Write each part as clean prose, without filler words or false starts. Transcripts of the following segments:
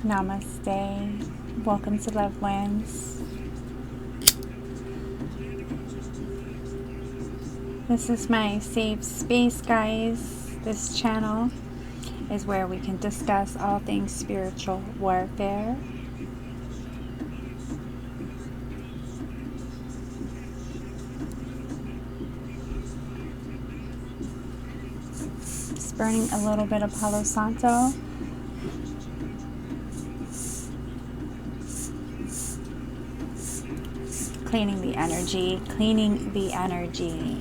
Namaste. Welcome to Love Wins. This is my safe space, guys. This channel is where we can discuss all things spiritual warfare. Just burning a little bit of Palo Santo. Cleaning the energy.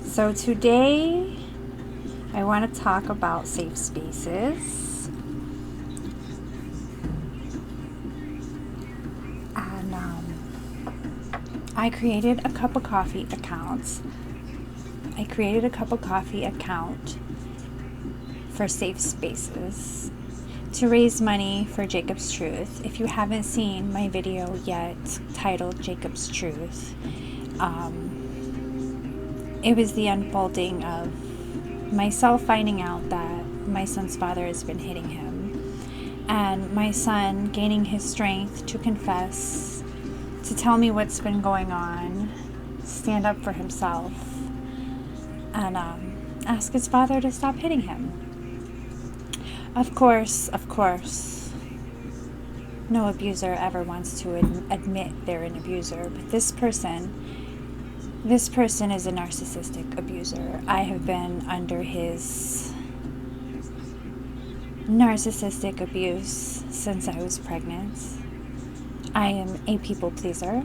So today I want to talk about safe spaces. And I created a cup of coffee account. For safe spaces to raise money for Jacob's Truth. If you haven't seen my video yet titled Jacob's Truth, it was the unfolding of myself finding out that my son's father has been hitting him, and my son gaining his strength to confess, to tell me what's been going on, stand up for himself, and ask his father to stop hitting him. Of course, no abuser ever wants to admit they're an abuser, but this person is a narcissistic abuser. I have been under his narcissistic abuse since I was pregnant. I am a people pleaser,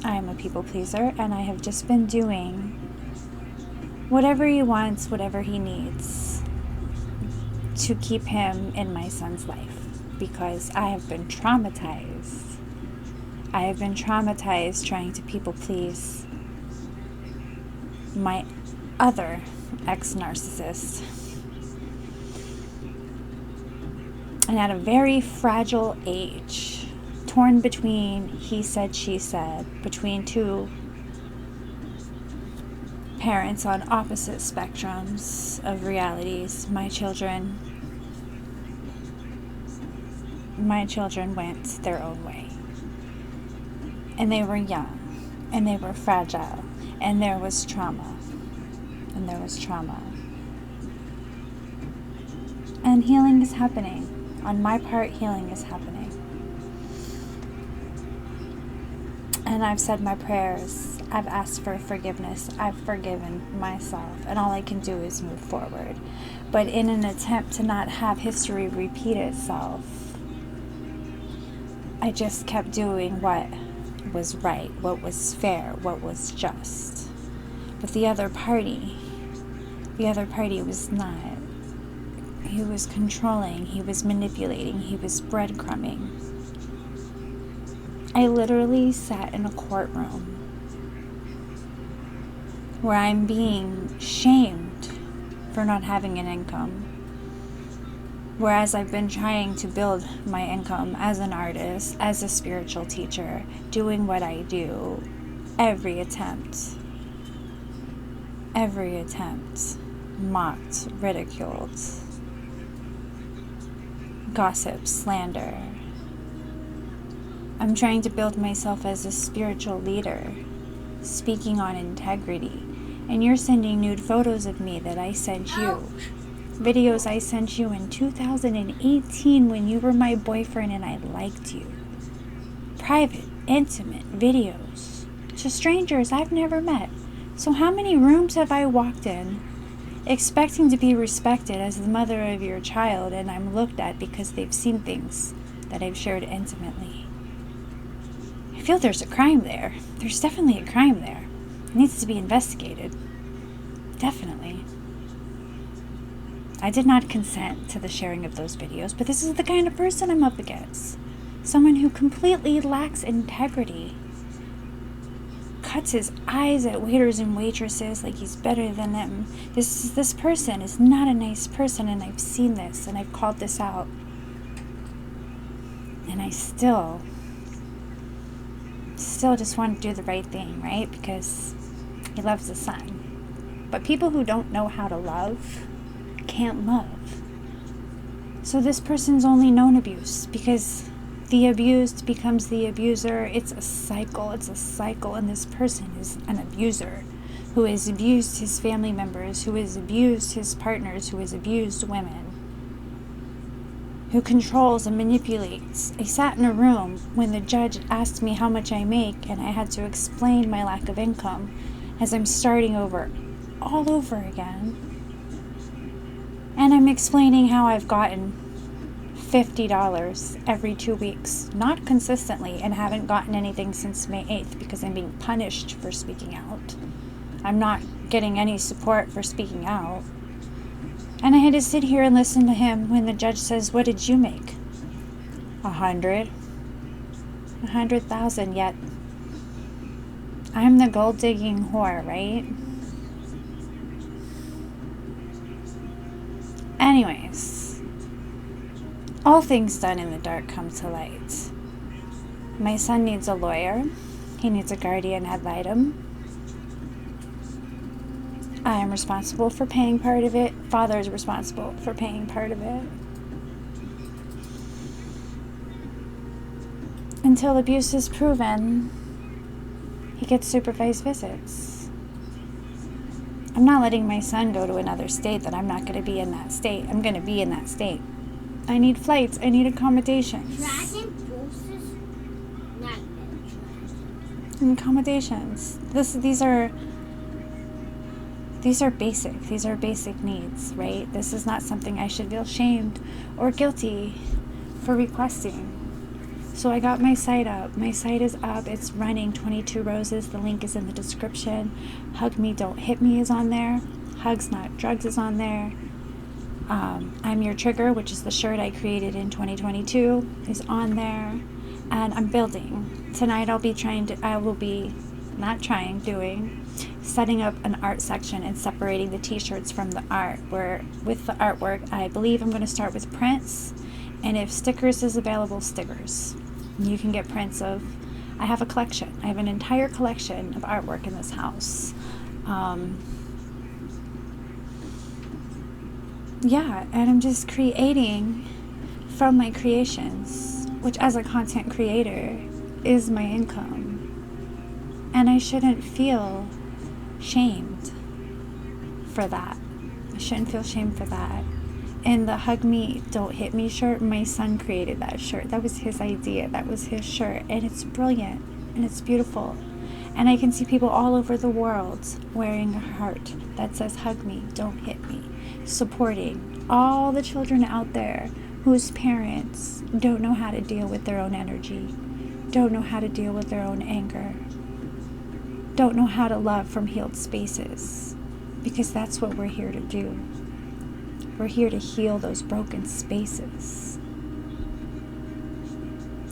and I have just been doing whatever he wants, whatever he needs, to keep him in my son's life, because I have been traumatized. Trying to people please my other ex-narcissist. And at a very fragile age, torn between he said, she said, between two parents on opposite spectrums of realities, my children went their own way. And they were young, and they were fragile, and there was trauma. And healing is happening. On my part, healing is happening. And I've said my prayers. I've asked for forgiveness. I've forgiven myself. And all I can do is move forward. But in an attempt to not have history repeat itself, I just kept doing what was right, what was fair, what was just. But the other party was not. He was controlling, he was manipulating, he was breadcrumbing. I literally sat in a courtroom where I'm being shamed for not having an income, whereas I've been trying to build my income as an artist, as a spiritual teacher, doing what I do. Every attempt, mocked, ridiculed, gossip, slander. I'm trying to build myself as a spiritual leader, speaking on integrity. And you're sending nude photos of me that I sent you. Videos I sent you in 2018 when you were my boyfriend and I liked you. Private, intimate videos to strangers I've never met. So how many rooms have I walked in expecting to be respected as the mother of your child, and I'm looked at because they've seen things that I've shared intimately? I feel there's a crime there. There's definitely a crime there. It needs to be investigated. Definitely. I did not consent to the sharing of those videos, but this is the kind of person I'm up against. Someone who completely lacks integrity. Cuts his eyes at waiters and waitresses like he's better than them. This person is not a nice person, and I've seen this, and I've called this out. And I still just want to do the right thing, right? Because he loves his son. But people who don't know how to love can't love. So this person's only known abuse because the abused becomes the abuser. It's a cycle, and this person is an abuser who has abused his family members, who has abused his partners, who has abused women, who controls and manipulates. I sat in a room when the judge asked me how much I make, and I had to explain my lack of income as I'm starting over, all over again. And I'm explaining how I've gotten $50 every 2 weeks, not consistently, and haven't gotten anything since May 8th because I'm being punished for speaking out. I'm not getting any support for speaking out. And I had to sit here and listen to him when the judge says, what did you make? 100,000, yet I'm the gold digging whore, right? Anyways, all things done in the dark come to light. My son needs a lawyer. He needs a guardian ad litem. I am responsible for paying part of it. Father is responsible for paying part of it. Until abuse is proven, he gets supervised visits. I'm not letting my son go to another state that I'm not going to be in that state. I'm going to be in that state. I need flights. I need accommodations. And accommodations. These are basic. These are basic needs, right? This is not something I should feel shamed or guilty for requesting. So I got my site up. My site is up. It's running. 22 Roses. The link is in the description. Hug Me, Don't Hit Me is on there. Hugs Not Drugs is on there. I'm Your Trigger, which is the shirt I created in 2022, is on there. And I'm building. Tonight doing setting up an art section and separating the t-shirts from the art, where with the artwork I believe I'm going to start with prints, and if stickers is available, stickers. You can get prints of, I have a collection. I have an entire collection of artwork in this house. And I'm just creating from my creations, which as a content creator is my income. And I shouldn't feel shamed for that. I shouldn't feel shamed for that. And the Hug Me, Don't Hit Me shirt, my son created that shirt. That was his idea. That was his shirt. And it's brilliant. And it's beautiful. And I can see people all over the world wearing a heart that says, Hug Me, Don't Hit Me. Supporting all the children out there whose parents don't know how to deal with their own energy, don't know how to deal with their own anger, don't know how to love from healed spaces, because that's what we're here to do. We're here to heal those broken spaces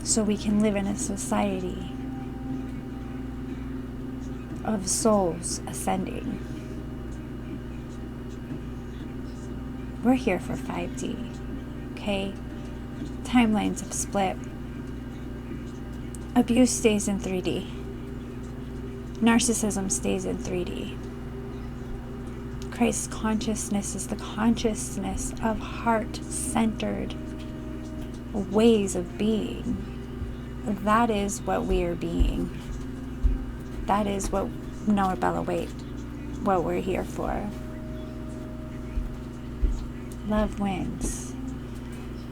so we can live in a society of souls ascending. We're here for 5D, okay? Timelines have split. Abuse stays in 3D. Narcissism stays in 3D. Christ's consciousness is the consciousness of heart-centered ways of being. That is what we are being. That is what, no, Bella, wait, what we're here for. Love wins.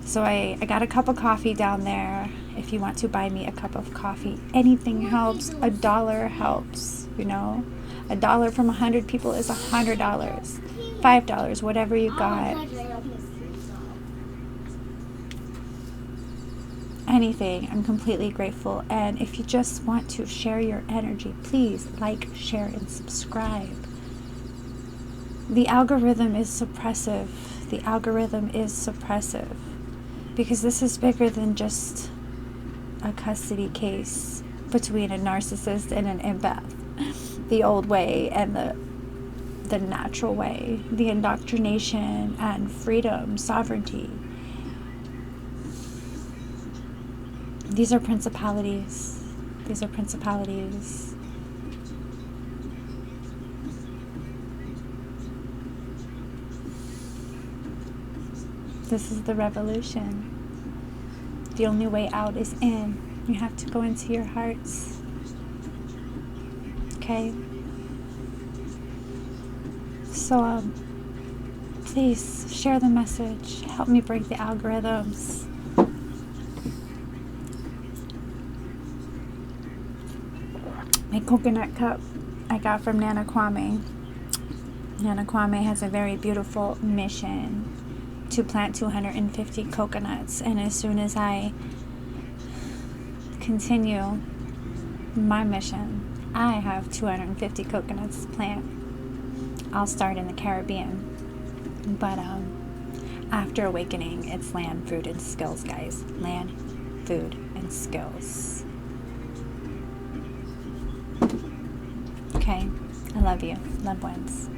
So I got a cup of coffee down there. If you want to buy me a cup of coffee, anything helps. $1 helps, you know. $1 from 100 people is $100. $5, whatever you got. Anything, I'm completely grateful. And if you just want to share your energy, please like, share, and subscribe. The algorithm is suppressive. The algorithm is suppressive because this is bigger than just a custody case between a narcissist and an empath. The old way and the natural way, the indoctrination and freedom, sovereignty. These are principalities. These are principalities. This is the revolution. The only way out is in. You have to go into your hearts. Okay? So, please share the message. Help me break the algorithms. My coconut cup I got from Nana Kwame. Nana Kwame has a very beautiful mission to plant 250 coconuts, and as soon as I continue my mission, I have 250 coconuts to plant. I'll start in the Caribbean, but after awakening, it's land, food, and skills, guys. Land, food, and skills. Okay, I love you, loved ones.